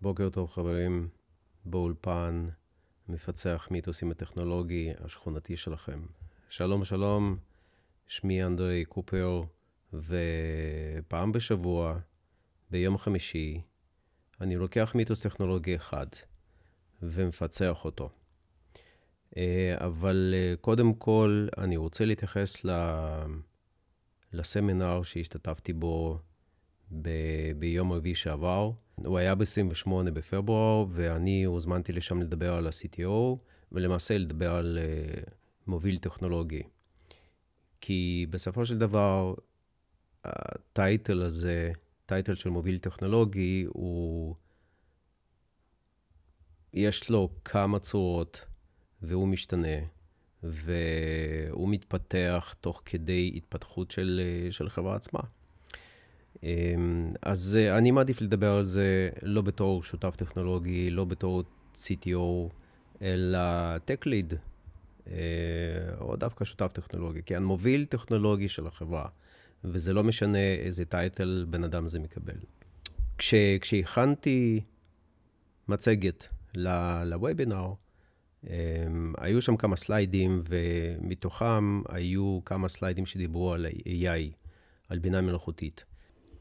בוקר טוב חברים, באולפן, מפצח מיתוסים הטכנולוגי השכונתי שלכם. שלום שלום, שמי אנדרי קופר, ופעם בשבוע, ביום חמישי, אני לוקח מיתוס טכנולוגי אחד ומפצח אותו. אבל קודם כל אני רוצה להתייחס לסמינר שהשתתפתי בו ביום רביעי שעבר. הוא היה ב-28 בפברואר, ואני הוזמנתי לשם לדבר על ה-CTO, ולמעשה לדבר על מוביל טכנולוגי. כי בסופו של דבר, הטייטל הזה, טייטל של מוביל טכנולוגי, יש לו כמה צורות, והוא משתנה, והוא מתפתח תוך כדי התפתחות של חברה עצמה. אז אני מעדיף לדבר על זה לא בתור שותף טכנולוגי, לא בתור CTO, אלא Tech Lead, או דווקא שותף טכנולוגי, כי אני מוביל טכנולוגי של החברה, וזה לא משנה איזה טייטל בן אדם זה מקבל. כשהכנתי מצגת לוובינר, היו שם כמה סליידים, ומתוכם היו כמה סליידים שדיברו על AI, על בינה מלאכותית.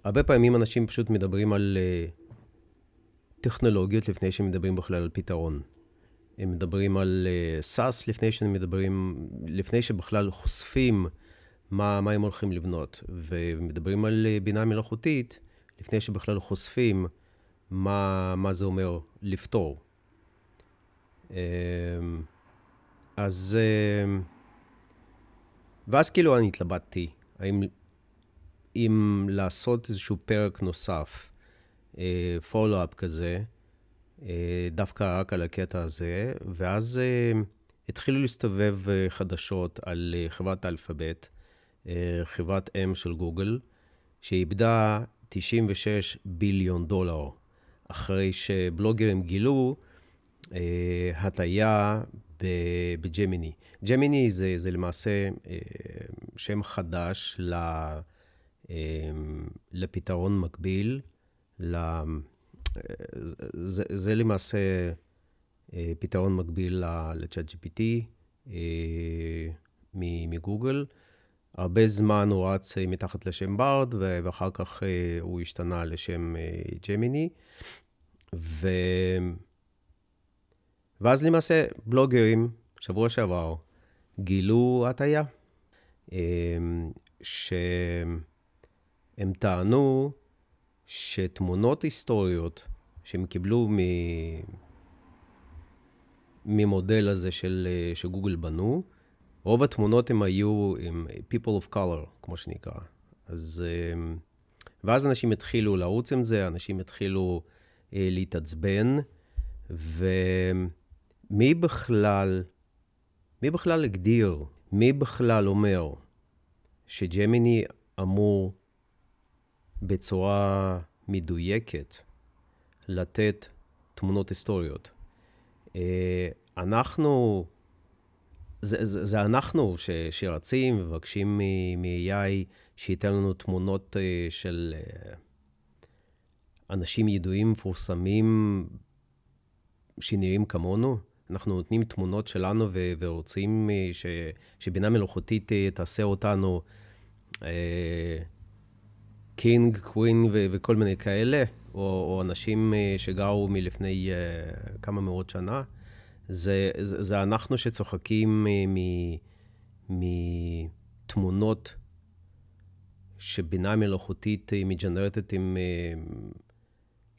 הרבה פעמים אנשים פשוט מדברים על טכנולוגיות לפני שהם מדברים בכלל על פתרון. הם מדברים על SaaS לפני שבכלל חושפים מה הם הולכים לבנות. ומדברים על בינה מלאכותית לפני שבכלל חושפים מה זה אומר לפתור. ואז כאילו אני התלבטתי, אם לעשות איזשהו פרק נוסף, פולו-אפ כזה, דווקא רק על הקטע הזה, ואז התחילו להסתובב חדשות על חברת אלפאבית, חברת אם של גוגל, שאיבדה $96 ביליון, אחרי שבלוגרים גילו הטעיה בג'מיני. ג'מיני זה למעשה שם חדש לפתרון מקביל, זה למעשה פתרון מקביל ל-Chat GPT מגוגל. הרבה זמן הוא רץ מתחת לשם בארד, ואחר כך הוא השתנה לשם ג'מיני. ואז למעשה בלוגרים, שבוע שעבר, גילו הטעיה. שהם טענו שתמונות היסטוריות שהם קיבלו ממודל הזה שגוגל בנו, רוב התמונות הם היו עם people of color, כמו שנקרא. ואז אנשים התחילו לרוץ עם זה, אנשים התחילו להתעצבן, ומי בכלל הגדיר, מי בכלל אומר, שג'מיני אמור בצורה מדויקת לתת תמונות היסטוריות. זה אנחנו שרצים ומבקשים מ-AI שייתן לנו תמונות של אנשים ידועים, מפורסמים, שנראים כמונו. אנחנו נותנים תמונות שלנו ורוצים שבינה מלאכותית תעשה אותנו קינג, קווין וכל מיני כאלה, או אנשים שגרו מלפני כמה מאות שנה. זה אנחנו שצוחקים מתמונות שבינה מלאכותית מג'נרטת עם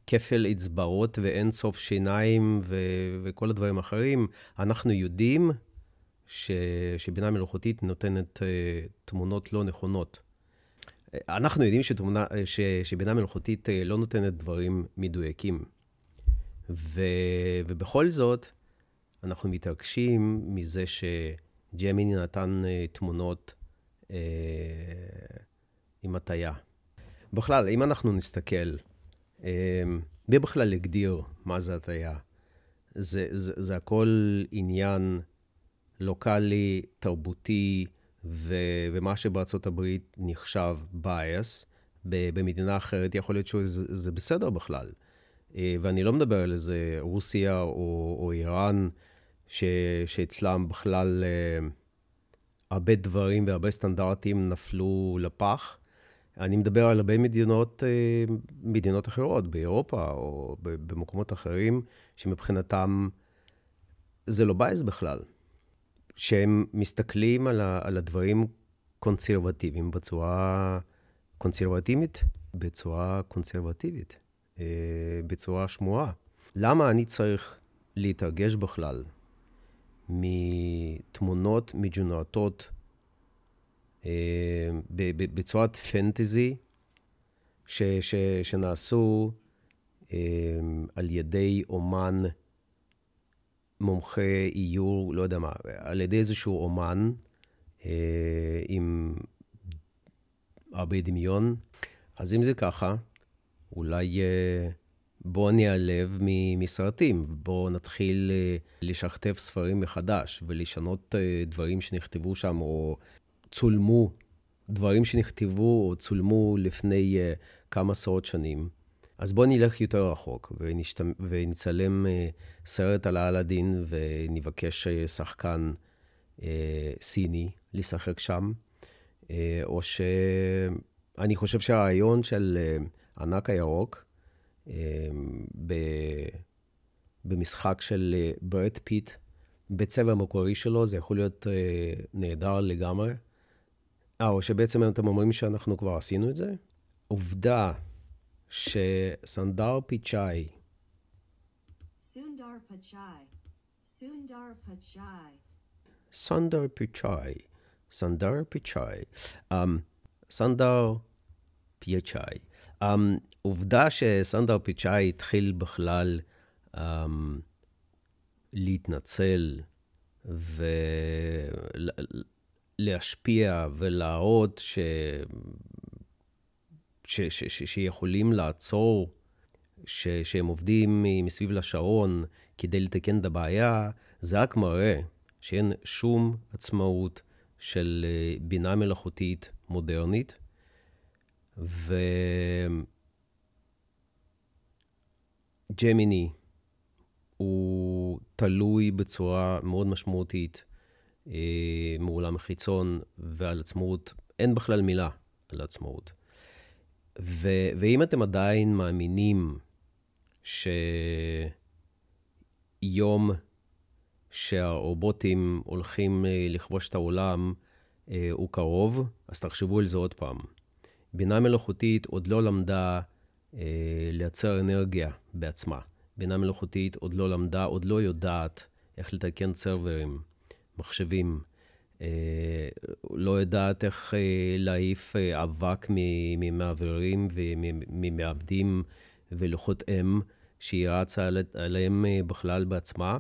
כפל אצבעות ואין סוף שיניים וכל הדברים האחרים. אנחנו יודעים שבינה מלאכותית נותנת תמונות לא נכונות. אנחנו יודעים שבינה מלאכותית לא נותנת דברים מדויקים. ובכל זאת, אנחנו מתרגשים מזה שג'מיני נתן תמונות עם הטעיה. בכלל, אם אנחנו נסתכל, מי בכלל הגדיר מה זה הטעיה? זה הכל עניין לוקלי, תרבותי, ומה שבארצות הברית נחשב bias, במדינה אחרת יכול להיות שזה בסדר בכלל. ואני לא מדבר על איזה רוסיה או איראן, שאצלם בכלל הרבה דברים והרבה סטנדרטים נפלו לפח. אני מדבר על הרבה מדינות אחרות, באירופה או במקומות אחרים, שמבחינתם זה לא בייס בכלל. שהם מסתכלים על הדברים קונסרבטיביים בצורה קונסרבטיבית, בצורה שמועה. למה אני צריך להתרגש בכלל מתמונות מג'ונרטות בצורת פנטזי שנעשו על ידי אומן מומחה איור, לא יודע מה, על ידי איזשהו אומן עם הרבה דמיון. אז אם זה ככה, אולי בואו ניעלב מסרטים, בואו נתחיל לשכתב ספרים מחדש ולשנות דברים שנכתבו שם, או צולמו, דברים שנכתבו או צולמו לפני כמה עשרות שנים. אז בואו נלך יותר רחוק ונצלם סרט על אלאדין ונבקש שחקן סיני לשחק שם. או שאני חושב שהרעיון של ענק הירוק במשחק של ברד פיט, בצבע המקורי שלו, זה יכול להיות נהדר לגמרי. או שבעצם אתם אומרים שאנחנו כבר עשינו את זה. עובדה שסונדר פיצ'אי, סונדר פיצ'אי. עובדה שסונדר פיצ'אי התחיל בכלל להתנצל ולהשפיע ולהראות שיכולים לעצור, שהם עובדים מסביב לשעון כדי לתקן את הבעיה, זה רק מראה שאין שום עצמאות של בינה מלאכותית מודרנית, וג'מיני הוא תלוי בצורה מאוד משמעותית מעולם החיצון, ועל עצמאות אין בכלל מילה על עצמאות. ואם אתם עדיין מאמינים שיום שהרובוטים הולכים לכבוש את העולם הוא קרוב, אז תחשבו על זה עוד פעם. בינה מלאכותית עוד לא למדה לייצר אנרגיה בעצמה. בינה מלאכותית עוד לא למדה, עוד לא יודעת איך לתקן סרברים, מחשבים. לא יודעת איך להעיף אבק ממעברים וממעבדים ולוחות אם שהיא רצה עליהם בכלל בעצמה.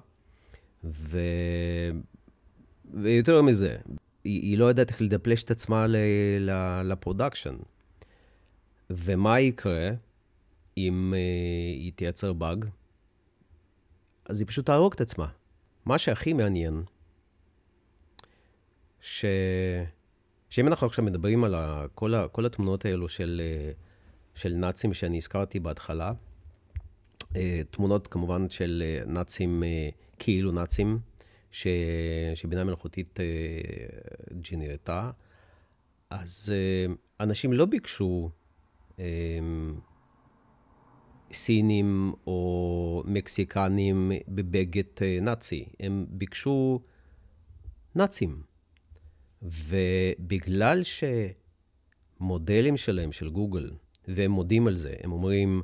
ויותר מזה, היא לא יודעת איך לדפלש את עצמה לפרודקשן. ומה יקרה אם היא תייצר באג? אז היא פשוט תהרוג את עצמה. מה שהכי מעניין, שאם אנחנו עכשיו מדברים על כל התמונות האלו של נאצים שאני הזכרתי בהתחלה, תמונות כמובן של נאצים, כאילו נאצים, שבינה מלאכותית ג'נרטה, אז אנשים לא ביקשו סינים או מקסיקנים בבגד נאצי, הם ביקשו נאצים. ובגלל שמודלים שלהם, של גוגל, והם מודים על זה, הם אומרים,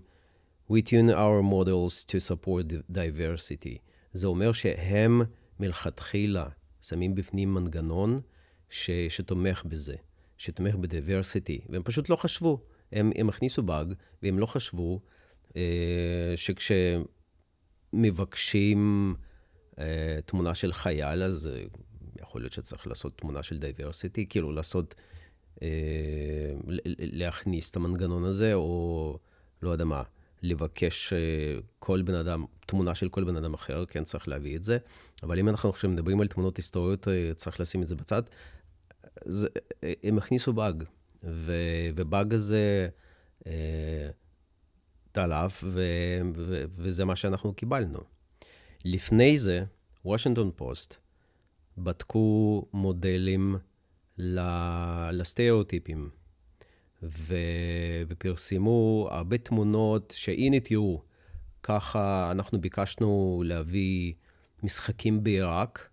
We tune our models to support diversity. זה אומר שהם מלכתחילה שמים בפנים מנגנון שתומך בזה, שתומך בדיברסיטי, והם פשוט לא חשבו. הם הכניסו באג, והם לא חשבו שכשמבקשים תמונה של חייל, אז יכול להיות שצריך לעשות תמונה של דייברסיטי, כאילו לעשות, להכניס את המנגנון הזה, או לא יודע מה, לבקש כל בן אדם, תמונה של כל בן אדם אחר, כן צריך להביא את זה. אבל אם אנחנו עכשיו מדברים על תמונות היסטוריות, צריך לשים את זה בצד. הם הכניסו באג, ובאג הזה עליו, וזה מה שאנחנו קיבלנו. לפני זה, וושינגטון פוסט בדקו מודלים לסטריאוטיפים, ופרסמו הרבה תמונות שהנה תראו, ככה אנחנו ביקשנו להביא משחקים בעיראק,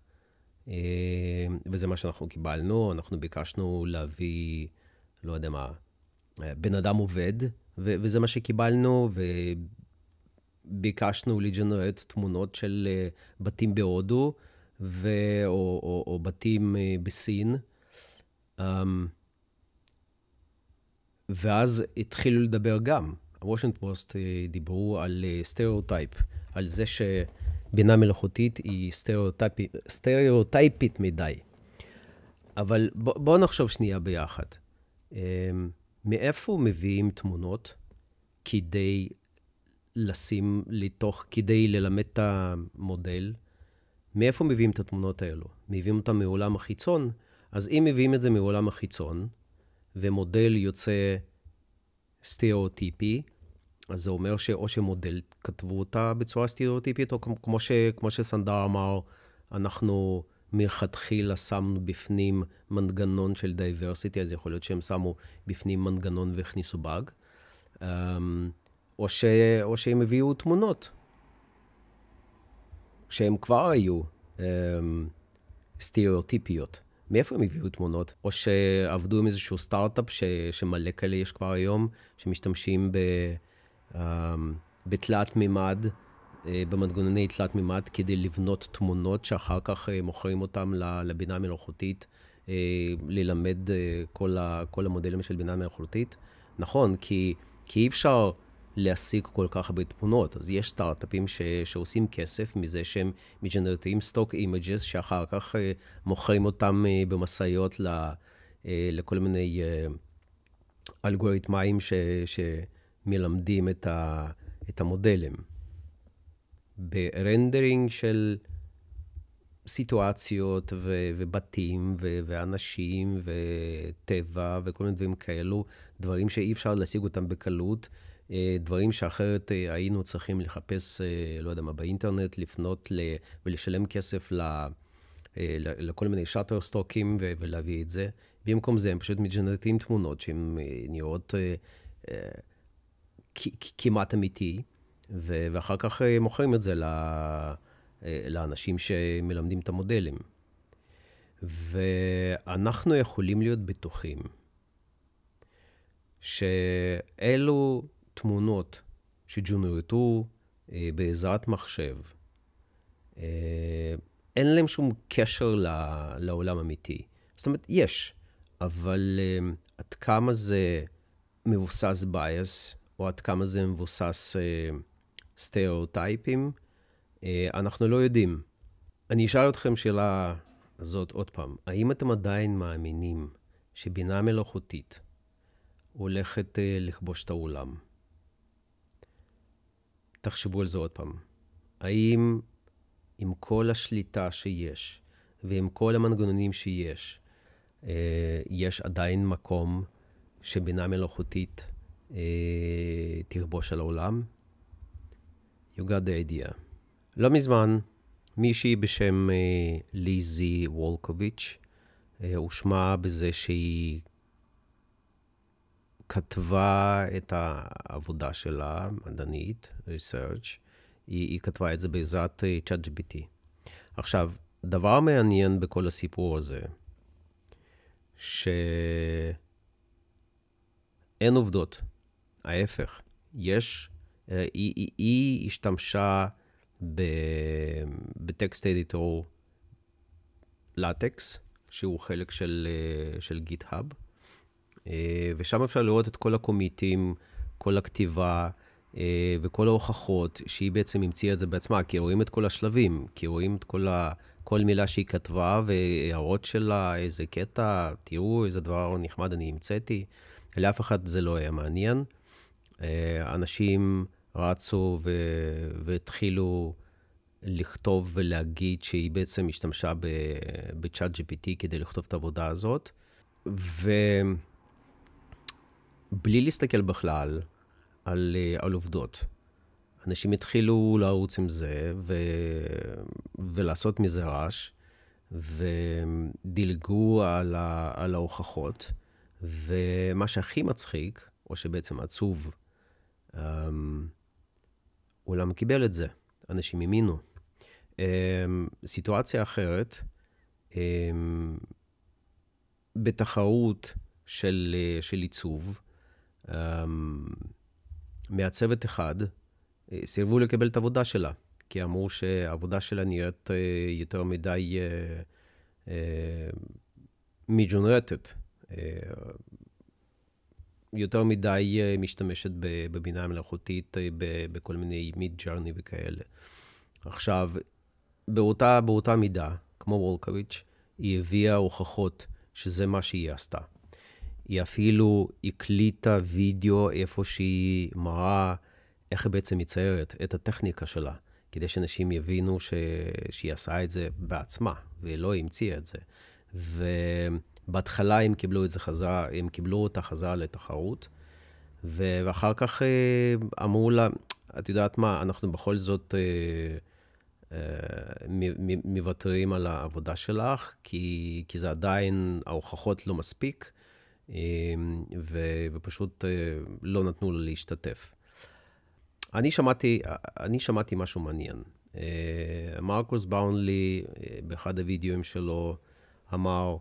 וזה מה שאנחנו קיבלנו. אנחנו ביקשנו להביא, לא יודע מה, בן אדם עובד, וזה מה שקיבלנו, וביקשנו לג'נרט תמונות של בתים בהודו, או בתים בסין. ואז התחילו לדבר גם. הוושינגטון פוסט דיברו על סטריאוטייפ, על זה שבינה מלאכותית היא סטריאוטייפית מדי. אבל בואו נחשוב שנייה ביחד. מאיפה מביאים תמונות כדי לשים לתוך, כדי ללמד את המודל? מאיפה מביאים את התמונות האלו? מביאים אותם מעולם החיצון? אז אם מביאים את זה מעולם החיצון, ומודל יוצא סטריאוטיפי, אז זה אומר שאו שמודל כתבו אותה בצורה סטריאוטיפית, או כמו שסנדר אמר, אנחנו מלכתחילה שמנו בפנים מנגנון של דייברסיטי, אז יכול להיות שהם שמו בפנים מנגנון והכניסו באג, או שהם הביאו תמונות, שהם כבר היו סטריאוטיפיות. מאיפה הם הביאו תמונות? או שעבדו עם איזשהו סטארט-אפ שמלא כאלה יש כבר היום, שמשתמשים בתלת מימד, במנגנוני תלת מימד, כדי לבנות תמונות שאחר כך מוכרים אותם לבינה מלאכותית, ללמד כל המודלים של בינה מלאכותית. נכון, כי אי אפשר להשיג כל כך הרבה תמונות. אז יש סטארט-אפים שעושים כסף מזה שהם מג'נרטים סטוק אימג'ס, שאחר כך מוכרים אותם במסעיות לכל מיני אלגוריתמאים שמלמדים את המודלים. ברנדרינג של סיטואציות ובתים ואנשים וטבע וכל מיני דברים כאלו, דברים שאי אפשר להשיג אותם בקלות, דברים שאחרת היינו צריכים לחפש, לא יודע מה, באינטרנט, לפנות ולשלם כסף לכל מיני שאטר סטוקים ולהביא את זה. במקום זה הם פשוט מג'נרטים תמונות שהן נראות כמעט אמיתי, ואחר כך מוכרים את זה לאנשים שמלמדים את המודלים. ואנחנו יכולים להיות בטוחים שאלו תמונות שג'נרטו בעזרת מחשב, אין להם שום קשר לעולם אמיתי. זאת אומרת, יש, אבל עד כמה זה מבוסס בייס, או עד כמה זה מבוסס סטריאוטייפים, אנחנו לא יודעים. אני אשאל אתכם שאלה הזאת עוד פעם. האם אתם עדיין מאמינים שבינה מלאכותית הולכת לכבוש את העולם? תחשבו על זה עוד פעם. האם עם כל השליטה שיש, ועם כל המנגנונים שיש, יש עדיין מקום שבינה מלאכותית תכבוש על העולם? You got the idea. לא מזמן, מישהי בשם ליזי וולקוביץ' הושמע בזה שהיא כתבה את העבודה שלה, מדענית, research, היא כתבה את זה בעזרת ChatGPT. עכשיו, דבר מעניין בכל הסיפור הזה, שאין עובדות. ההפך, היא השתמשה בטקסט אדיטור לטקס, שהוא חלק של GitHub, ושם אפשר לראות את כל הקומיטים, כל הכתיבה וכל ההוכחות שהיא בעצם המציאה את זה בעצמה, כי רואים את כל השלבים, כי רואים את כל מילה שהיא כתבה והערות שלה, איזה קטע, תראו איזה דבר נחמד אני המצאתי. לאף אחד זה לא היה מעניין. אנשים רצו והתחילו לכתוב ולהגיד שהיא בעצם השתמשה בצ'אט GPT כדי לכתוב את העבודה הזאת. ובלי להסתכל בכלל על עובדות. אנשים התחילו לרוץ עם זה ולעשות מזה רעש, ודילגו על ההוכחות, ומה שהכי מצחיק, או שבעצם עצוב, העולם קיבל את זה. אנשים האמינו. סיטואציה אחרת, בתחרות של עיצוב, מעצבת אחד, סירבו לקבל את העבודה שלה, כי אמרו שהעבודה שלה נראית יותר מדי מג'ונרטת, יותר מדי משתמשת בבינה מלאכותית, בכל מיני מיד ג'רני וכאלה. עכשיו, באותה מידה, כמו וולקוביץ', היא הביאה הוכחות שזה מה שהיא עשתה. היא אפילו הקליטה וידאו איפה שהיא מראה איך היא בעצם מציירת את הטכניקה שלה, כדי שאנשים יבינו שהיא עשה את זה בעצמה, ולא המציאה את זה. ובהתחלה הם קיבלו את זה חזרה, הם קיבלו אותה חזרה לתחרות, ואחר כך אמרו לה, את יודעת מה, אנחנו בכל זאת מוותרים על העבודה שלך, כי זה עדיין, ההוכחות לא מספיק, ופשוט לא נתנו לה להשתתף. אני שמעתי משהו מעניין. מרקוס באונלי, באחד הוידאוים שלו, אמר,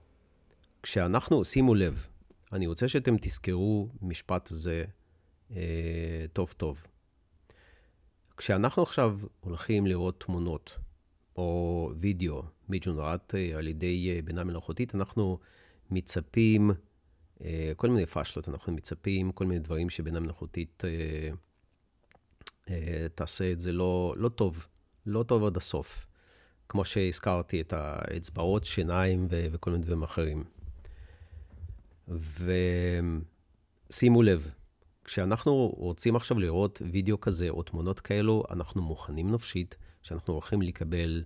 שימו לב, אני רוצה שאתם תזכרו משפט הזה טוב טוב. כשאנחנו עכשיו הולכים לראות תמונות או וידאו מג'ונרט על ידי בינה מלאכותית, אנחנו מצפים כל מיני פשלות, אנחנו מצפים כל מיני דברים שבינה מלאכותית תעשה את זה לא טוב, לא טוב עד הסוף. כמו שהזכרתי את האצבעות, שיניים וכל מיני דברים אחרים. ושימו לב, כשאנחנו רוצים עכשיו לראות וידאו כזה או תמונות כאלו, אנחנו מוכנים נפשית שאנחנו הולכים לקבל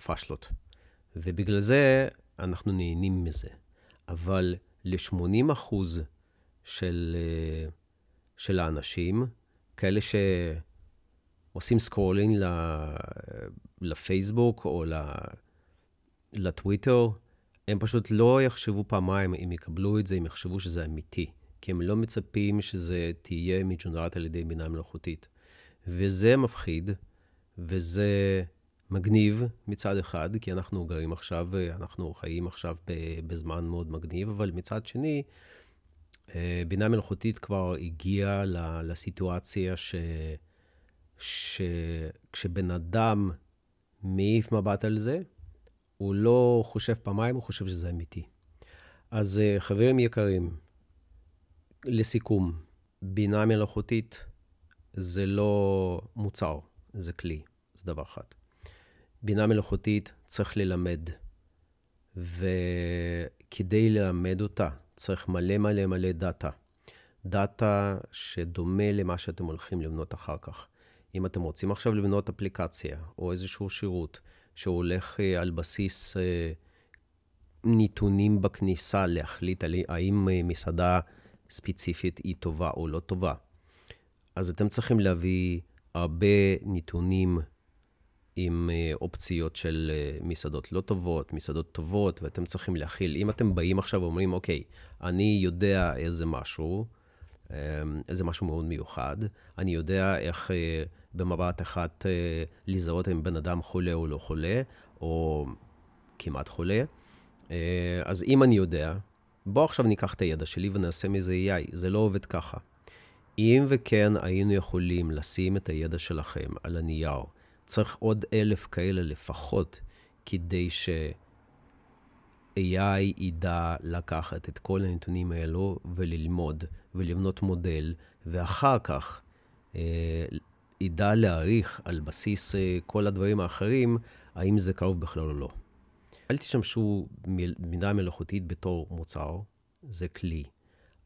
פשלות. ובגלל זה אנחנו נהנים מזה. אבל ל-80% של האנשים, כאלה שעושים סקרולינג לפייסבוק או לטוויטר, הם פשוט לא יחשבו פעמיים אם יקבלו את זה, אם יחשבו שזה אמיתי. כי הם לא מצפים שזה תהיה מג'ונרט על ידי בינה מלאכותית. וזה מפחיד, וזה מגניב מצד אחד, כי אנחנו גרים עכשיו, אנחנו חיים עכשיו בזמן מאוד מגניב, אבל מצד שני, בינה מלאכותית כבר הגיעה לסיטואציה כשבן אדם מעיף מבט על זה, הוא לא חושב פעמיים, הוא חושב שזה אמיתי. אז חברים יקרים, לסיכום, בינה מלאכותית זה לא מוצר, זה כלי, זה דבר אחד. בינה מלאכותית צריך ללמד, וכדי ללמד אותה צריך מלא דאטה. דאטה שדומה למה שאתם הולכים לבנות אחר כך. אם אתם רוצים עכשיו לבנות אפליקציה או איזשהו שירות שהולך על בסיס נתונים בכניסה להחליט האם מסעדה ספציפית היא טובה או לא טובה, אז אתם צריכים להביא הרבה נתונים עם אופציות של מסעדות לא טובות, מסעדות טובות, ואתם צריכים להכיל. אם אתם באים עכשיו ואומרים, אוקיי, אני יודע איזה משהו מאוד מיוחד, אני יודע איך במבט אחד לזהות אם בן אדם חולה או לא חולה, או כמעט חולה. אז אם אני יודע, בוא עכשיו ניקח את הידע שלי ונעשה מזה AI. זה לא עובד ככה. אם וכן היינו יכולים לשים את הידע שלכם על הנייר, צריך עוד 1,000 כאלה לפחות, כדי ש-AI ידע לקחת את כל הנתונים האלו וללמוד ולבנות מודל, ואחר כך ידע להעריך על בסיס כל הדברים האחרים, האם זה קרוב בכלל או לא. אל תשמשו בינה מלאכותית בתור מוצר, זה כלי.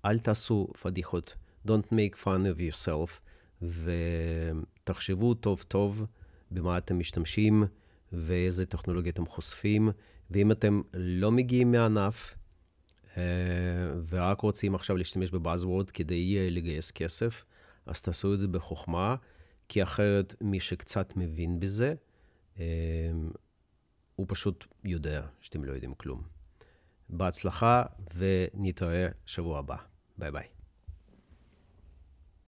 אל תעשו פדיחות, don't make fun of yourself, ותחשבו טוב טוב במה אתם משתמשים, ואיזה טכנולוגיה אתם חושפים, ואם אתם לא מגיעים מהענף, ורק רוצים עכשיו להשתמש בבאזוורד כדי לגייס כסף, אז תעשו את זה בחוכמה, כי אחרת מי שקצת מבין בזה, הוא פשוט יודע שאתם לא יודעים כלום. בהצלחה, ונתראה שבוע הבא. ביי ביי.